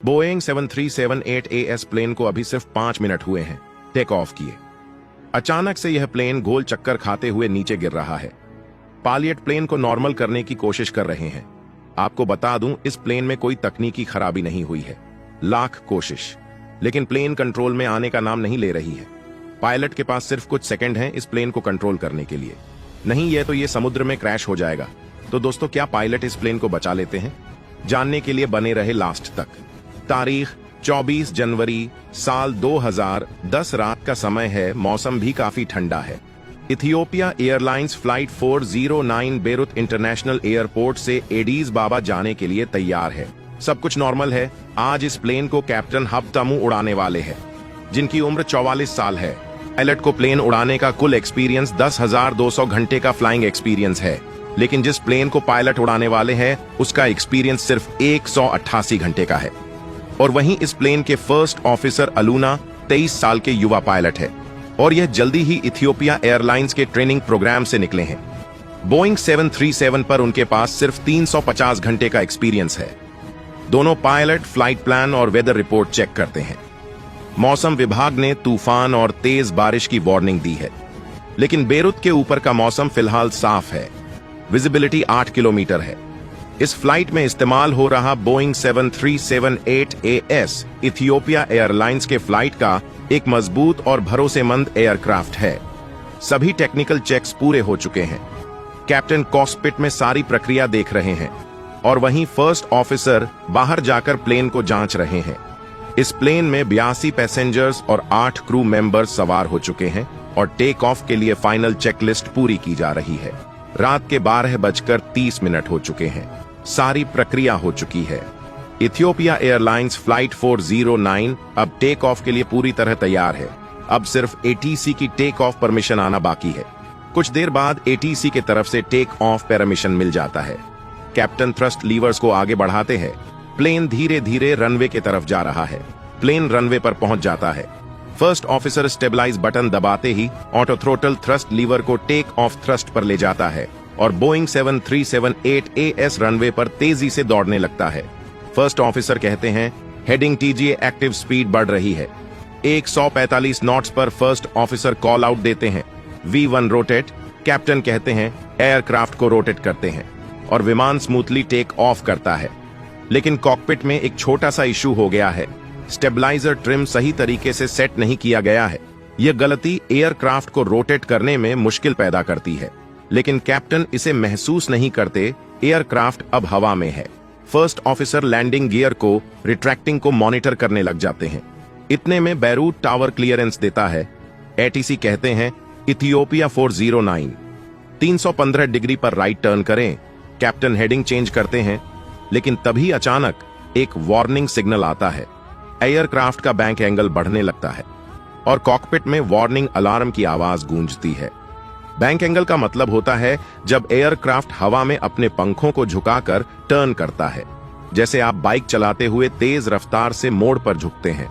Boeing 7378 AS plane को अभी सिर्फ 5 मिनट हुए हैं टेक ऑफ किए। अचानक से यह प्लेन गोल चक्कर खाते हुए नीचे गिर रहा है। पायलट प्लेन को नॉर्मल करने की कोशिश कर रहे हैं। आपको बता दूं, इस प्लेन में कोई तकनीकी खराबी नहीं हुई है। लाख कोशिश, लेकिन प्लेन कंट्रोल में आने का नाम नहीं ले रही है। पायलट के पास सिर्फ कुछ सेकंड हैं इस प्लेन को कंट्रोल करने के लिए। नहीं ये तो ये समुद्र में क्रैश हो जाएगा। तो दोस्तों, क्या पायलट इस प्लेन को बचा लेते हैं? जानने के लिए बने रहे लास्ट तक। तारीख 24 जनवरी साल 2010 रात का समय है। मौसम भी काफी ठंडा है। Ethiopia airlines flight 409 Beirut international airport से एडीज बाबा जाने के लिए तैयार है। सब कुछ नॉर्मल है। आज इस प्लेन को कैप्टन हब्तमू उड़ाने वाले हैं, जिनकी उम्र 44 साल है। पायलट को प्लेन उड़ाने का कुल एक्सपीरियंस 10,200 घंटे का फ्लाइंग एक्सपीरियंस है, लेकिन जिस प्लेन को पायलट उड़ाने वाले हैं उसका एक्सपीरियंस सिर्फ 188 घंटे का है। और वहीं इस प्लेन के फर्स्ट ऑफिसर अलूना 23 साल के युवा पायलट है, और यह जल्दी ही इथियोपिया एयरलाइंस के ट्रेनिंग प्रोग्राम से निकले हैं। बोइंग 737 पर उनके पास सिर्फ 350 घंटे का एक्सपीरियंस है। दोनों पायलट फ्लाइट प्लान और वेदर रिपोर्ट चेक करते हैं। मौसम विभाग ने तूफान और तेज बारिश की वार्निंग दी है, लेकिन बेरुत के ऊपर का मौसम फिलहाल साफ है। विजिबिलिटी 8 किलोमीटर है। इस फ्लाइट में इस्तेमाल हो रहा बोइंग 7378 AS इथियोपिया एयरलाइंस के फ्लाइट का एक मजबूत और भरोसेमंद एयरक्राफ्ट है। सभी टेक्निकल चेक्स पूरे हो चुके हैं। कैप्टन कॉकपिट में सारी प्रक्रिया देख रहे हैं, और वहीं फर्स्ट ऑफिसर बाहर जाकर प्लेन को जांच रहे हैं। इस प्लेन में 82 पैसेंजर्स और 8 क्रू मेंबर्स सवार हो चुके हैं, और टेक ऑफ के लिए फाइनल चेकलिस्ट पूरी की जा रही है। रात के 12:30 हो चुके हैं। सारी प्रक्रिया हो चुकी है। इथियोपिया एयरलाइंस फ्लाइट 409 अब टेक ऑफ के लिए पूरी तरह तैयार है। अब सिर्फ ATC की टेक ऑफ परमिशन आना बाकी है। कुछ देर बाद ATC के तरफ से टेक ऑफ परमिशन मिल जाता है। कैप्टन थ्रस्ट लीवर्स को आगे बढ़ाते हैं। प्लेन धीरे धीरे रनवे की तरफ जा रहा है। प्लेन रनवे पर पहुंच जाता है। फर्स्ट ऑफिसर स्टेबलाइज बटन दबाते ही ऑटो थ्रोटल थ्रस्ट लीवर को टेक ऑफ थ्रस्ट पर ले जाता है, और बोइंग 7378 AS रनवे पर तेजी से दौड़ने लगता है। फर्स्ट ऑफिसर कहते हैं, हेडिंग TGA एक्टिव स्पीड बढ़ रही है। 145 नॉट्स पर फर्स्ट ऑफिसर कॉल आउट देते हैं, V1 रोटेट। कैप्टन कहते हैं, एयरक्राफ्ट को रोटेट करते हैं, और विमान स्मूथली टेक ऑफ करता है। लेकिन कॉकपिट में एक छोटा सा इशू हो गया है। स्टेबलाइजर ट्रिम सही तरीके से सेट नहीं किया गया है। यह गलती एयरक्राफ्ट को रोटेट करने में मुश्किल पैदा करती है, लेकिन कैप्टन इसे महसूस नहीं करते। एयरक्राफ्ट अब हवा में है। फर्स्ट ऑफिसर लैंडिंग गियर को रिट्रैक्टिंग को मॉनिटर करने लग जाते हैं। इतने में बेरूट टावर क्लियरेंस देता है। ATC कहते हैं, इथियोपिया 409 315 डिग्री पर राइट टर्न करें। कैप्टन हेडिंग चेंज करते हैं, लेकिन तभी अचानक एक वार्निंग सिग्नल आता है। एयरक्राफ्ट का बैंक एंगल बढ़ने लगता है, और कॉकपिट में वार्निंग अलार्म की आवाज गूंजती है। बैंक एंगल का मतलब होता है जब एयरक्राफ्ट हवा में अपने पंखों को झुकाकर टर्न करता है। जैसे आप बाइक चलाते हुए तेज रफ्तार से मोड़ पर झुकते हैं,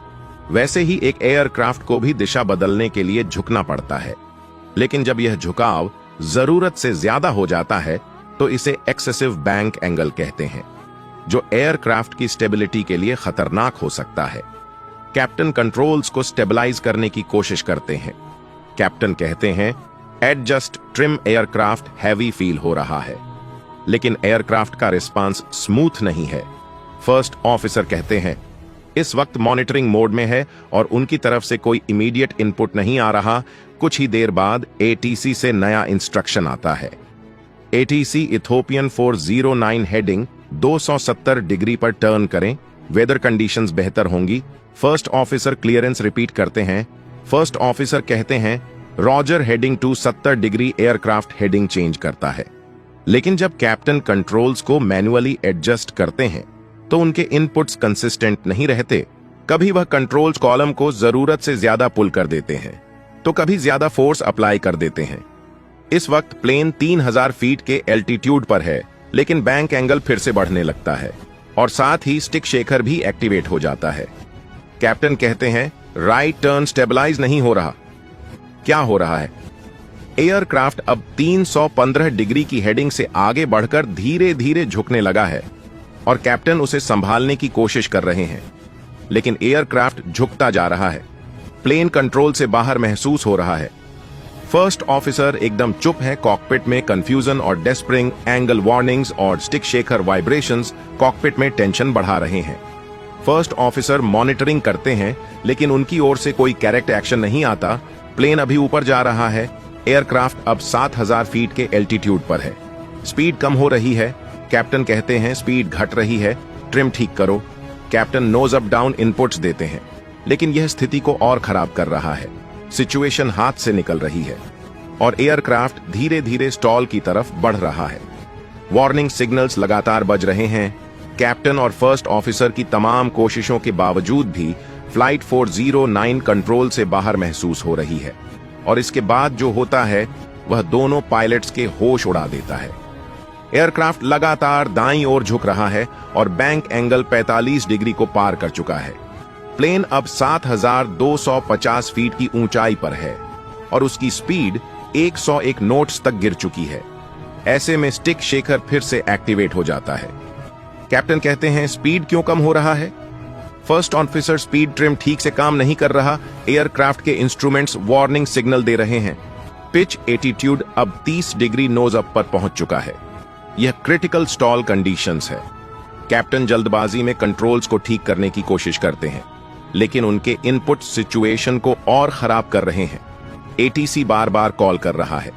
वैसे ही एक एयरक्राफ्ट को भी दिशा बदलने के लिए झुकना पड़ता है। लेकिन जब यह झुकाव जरूरत से ज्यादा हो जाता है तो इसे एक्सेसिव बैंक एंगल कहते हैं, जो एयरक्राफ्ट की स्टेबिलिटी के लिए खतरनाक हो सकता है। कैप्टन कंट्रोल्स को स्टेबलाइज करने की कोशिश करते हैं। कैप्टन कहते हैं, adjust trim, aircraft heavy feel हो रहा है। लेकिन एयरक्राफ्ट का रिस्पांस स्मूथ नहीं है। फर्स्ट ऑफिसर कहते हैं, इस वक्त मॉनिटरिंग मोड में है और उनकी तरफ से कोई इमीडिएट इनपुट नहीं आ रहा। कुछ ही देर बाद ATC से नया इंस्ट्रक्शन आता है। ATC इथियोपियन 409 हेडिंग 270 डिग्री पर टर्न करें। वेदर कंडीशंस बेहतर होंगी। फर्स्ट ऑफिसर क्लियरेंस रिपीट करते हैं। फर्स्ट ऑफिसर कहते हैं, roger, heading to 70 degree. Aircraft heading change करता है। लेकिन जब कैप्टन कंट्रोल्स को मैन्युअली एडजस्ट करते हैं तो उनके इनपुट्स कंसिस्टेंट नहीं रहते। कभी वह कंट्रोल्स कॉलम को जरूरत से ज्यादा पुल कर देते हैं, तो कभी ज्यादा फोर्स अप्लाई कर देते हैं। इस वक्त प्लेन 3000 फीट के एल्टीट्यूड पर है, लेकिन बैंक एंगल फिर से बढ़ने लगता है, और साथ ही स्टिक शेकर भी एक्टिवेट हो जाता है। कैप्टन कहते हैं, राइट टर्न स्टेबलाइज नहीं हो रहा। क्या हो रहा है? एयरक्राफ्ट अब 315 डिग्री की हेडिंग से आगे बढ़कर धीरे धीरे झुकने लगा है। और कैप्टन उसे संभालने की कोशिश कर रहे हैं, लेकिन एयरक्राफ्ट झुकता जा रहा है। प्लेन कंट्रोल से बाहर महसूस हो रहा है। फर्स्ट ऑफिसर एकदम चुप है। कॉकपिट में कंफ्यूजन और डेस्परिंग एंगल वार्निंग्स और स्टिक शेकर वाइब्रेशंस कॉकपिट में टेंशन बढ़ा रहे हैं। फर्स्ट ऑफिसर मॉनिटरिंग करते हैं, लेकिन उनकी ओर से कोई करेक्ट एक्शन नहीं आता। प्लेन अभी ऊपर जा रहा है। एयरक्राफ्ट अब 7000 फीट के एल्टीट्यूड पर है। स्पीड कम हो रही है। कैप्टन कहते हैं स्पीड घट रही है, ट्रिम ठीक करो। Captain nose up down inputs देते हैं, लेकिन यह स्थिति को और खराब कर रहा है। सिचुएशन हाथ से निकल रही है और एयरक्राफ्ट धीरे धीरे स्टॉल की तरफ बढ़ रहा है। वार्निंग सिग्नल्स लगातार बज रहे हैं। कैप्टन और फर्स्ट ऑफिसर की तमाम कोशिशों के बावजूद भी फ्लाइट 409 कंट्रोल से बाहर महसूस हो रही है, और इसके बाद जो होता है वह दोनों पायलट्स के होश उड़ा देता है। एयरक्राफ्ट लगातार दाईं ओर झुक रहा है और बैंक एंगल 45 डिग्री को पार कर चुका है। प्लेन अब 7250 फीट की ऊंचाई पर है और उसकी स्पीड 101 नोट्स तक गिर चुकी है। ऐसे में स्टिक शेकर फिर से एक्टिवेट हो जाता है। कैप्टन कहते हैं स्पीड क्यों कम हो रहा है? फर्स्ट ऑफिसर स्पीड ट्रिम ठीक से काम नहीं कर रहा। एयरक्राफ्ट के इंस्ट्रूमेंट्स वार्निंग सिग्नल दे रहे हैं। पिच एटीट्यूड अब 30 डिग्री नोज अप पर पहुंच चुका है। यह क्रिटिकल स्टॉल कंडीशंस है। कैप्टन जल्दबाजी में कंट्रोल्स को ठीक करने की कोशिश करते हैं, लेकिन उनके इनपुट सिचुएशन को और खराब कर रहे हैं। एटीसी बार बार कॉल कर रहा है,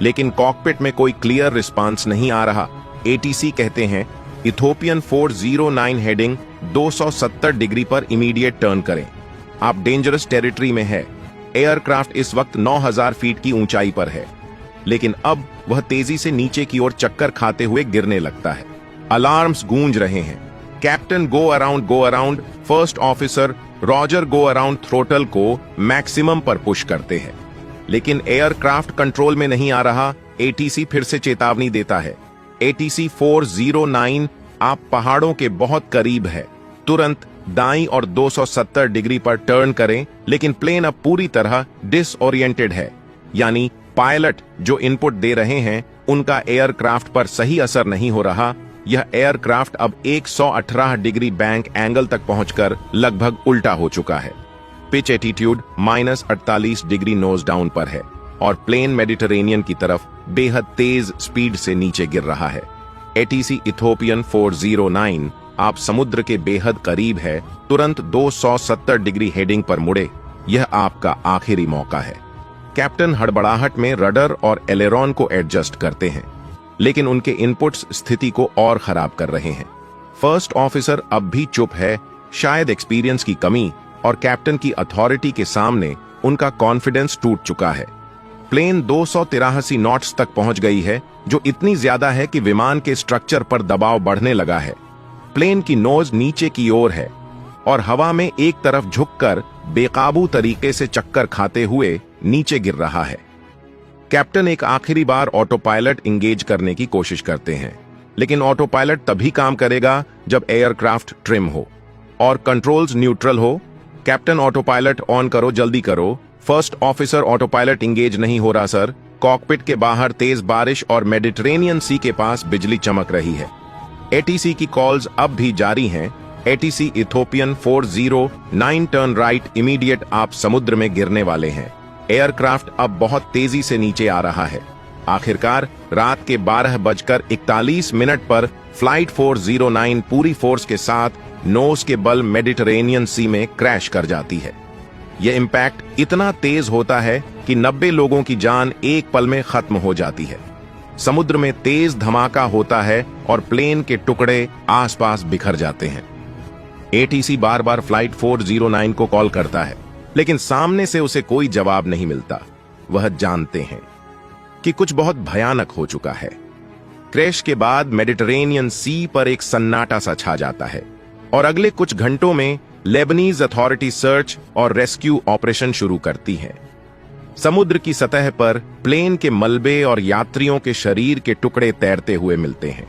लेकिन कॉकपिट में कोई क्लियर रिस्पांस नहीं आ रहा। एटीसी कहते हैं इथोपियन 409 हेडिंग 270 डिग्री पर इमीडिएट टर्न करें। आप डेंजरस टेरिटरी में है। एयरक्राफ्ट इस वक्त 9000 फीट की ऊंचाई पर है, लेकिन अब वह तेजी से नीचे की ओर चक्कर खाते हुए गिरने लगता है। अलार्म्स गूंज रहे हैं। Captain go around. First officer Roger go around throttle को मैक्सिमम पर पुश करते हैं, लेकिन एयरक्राफ्ट कंट्रोल में नहीं आ रहा। एटीसी फिर से चेतावनी देता है। एटीसी 409 आप पहाड़ों के बहुत करीब है। तुरंत दाईं और 270 डिग्री पर टर्न करें, लेकिन प्लेन अब पूरी तरह डिसओरिएंटेड है, यानी पायलट जो इनपुट दे रहे हैं उनका एयरक्राफ्ट पर सही असर नहीं हो रहा। यह एयरक्राफ्ट अब 118 डिग्री बैंक एंगल तक पहुंचकर लगभग उल्टा हो चुका है। Pitch attitude -48 degree nose down पर है और प्लेन मेडिटरेनियन की तरफ बेहद तेज स्पीड से नीचे गिर रहा है। एटीसी इथोपियन 409 आप समुद्र के बेहद करीब है। तुरंत 270 डिग्री हेडिंग पर मुड़े। यह आपका आखिरी मौका है। कैप्टन हड़बड़ाहट में रडर और एलेरॉन को एडजस्ट करते हैं, लेकिन उनके इनपुट्स स्थिति को और खराब कर रहे हैं। फर्स्ट ऑफिसर अब भी चुप है, शायद एक्सपीरियंस की कमी और कैप्टन की अथॉरिटी के सामने उनका कॉन्फिडेंस टूट चुका है। प्लेन 283 नॉट्स तक पहुंच गई है, जो इतनी ज्यादा है कि विमान के स्ट्रक्चर पर दबाव बढ़ने लगा है। प्लेन की नोज नीचे की ओर है और हवा में एक तरफ झुककर बेकाबू तरीके से चक्कर खाते हुए नीचे गिर रहा है। कैप्टन एक आखिरी बार ऑटो पायलट इंगेज करने की कोशिश करते हैं, लेकिन ऑटो पायलट तभी काम करेगा जब एयरक्राफ्ट ट्रिम हो और कंट्रोल्स न्यूट्रल हो। कैप्टन ऑटो पायलट ऑन करो, जल्दी करो। First officer auto pilot engage नहीं हो रहा सर। कॉकपिट के बाहर तेज बारिश और मेडिटरेनियन सी के पास बिजली चमक रही है। एटीसी की कॉल्स अब भी जारी हैं। ATC Ethiopian 409 turn right immediate, आप समुद्र में गिरने वाले हैं। एयरक्राफ्ट अब बहुत तेजी से नीचे आ रहा है। आखिरकार रात के 12:41 पर फ्लाइट 409 पूरी फोर्स के साथ नोज के बल मेडिटरेनियन सी में क्रैश कर जाती है। यह इंपैक्ट इतना तेज होता है कि 90 लोगों की जान एक पल में खत्म हो जाती है। समुद्र में तेज धमाका होता है और प्लेन के टुकड़े आसपास बिखर जाते हैं। एटीसी बार बार फ्लाइट 409 को कॉल करता है, लेकिन सामने से उसे कोई जवाब नहीं मिलता। वह जानते हैं कि कुछ बहुत भयानक हो चुका है। क्रैश के बाद मेडिटरेनियन सी पर एक सन्नाटा सा छा जाता है और अगले कुछ घंटों में लेबनीज अथॉरिटी सर्च और रेस्क्यू ऑपरेशन शुरू करती है। समुद्र की सतह पर प्लेन के मलबे और यात्रियों के शरीर के टुकड़े तैरते हुए मिलते हैं।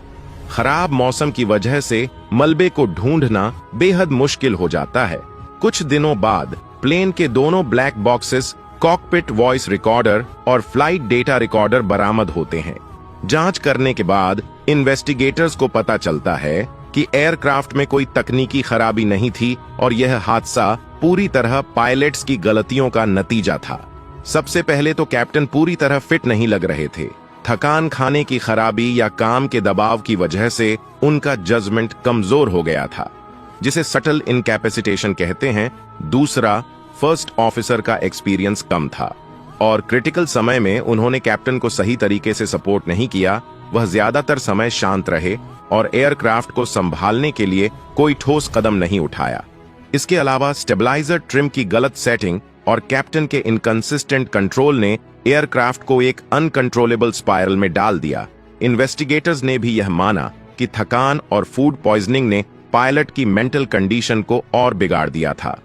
खराब मौसम की वजह से मलबे को ढूंढना बेहद मुश्किल हो जाता है। कुछ दिनों बाद प्लेन के दोनों black boxes, cockpit voice recorder और फ्लाइट डेटा रिकॉर्डर बरामद होते हैं। जांच करने के बाद इन्वेस्टिगेटर्स को पता चलता है कि एयरक्राफ्ट में कोई तकनीकी खराबी नहीं थी और यह हादसा पूरी तरह पायलट्स की गलतियों का नतीजा था। सबसे पहले तो कैप्टन पूरी तरह फिट नहीं लग रहे थे। थकान, खाने की खराबी या काम के दबाव की वजह से उनका जजमेंट कमजोर हो गया था, जिसे सटल इनकैपेसिटेशन कहते हैं। दूसरा, फर्स्ट ऑफिसर का एक्सपीरियंस कम था और क्रिटिकल समय में उन्होंने कैप्टन को सही तरीके से सपोर्ट नहीं किया। वह ज्यादातर समय शांत रहे और एयरक्राफ्ट को संभालने के लिए कोई ठोस कदम नहीं उठाया। इसके अलावा स्टेबलाइजर ट्रिम की गलत सेटिंग और कैप्टन के इनकंसिस्टेंट कंट्रोल ने एयरक्राफ्ट को एक अनकंट्रोलेबल स्पाइरल में डाल दिया। इन्वेस्टिगेटर्स ने भी यह माना कि थकान और फूड पॉइजनिंग ने पायलट की मेंटल कंडीशन को और बिगाड़ दिया था।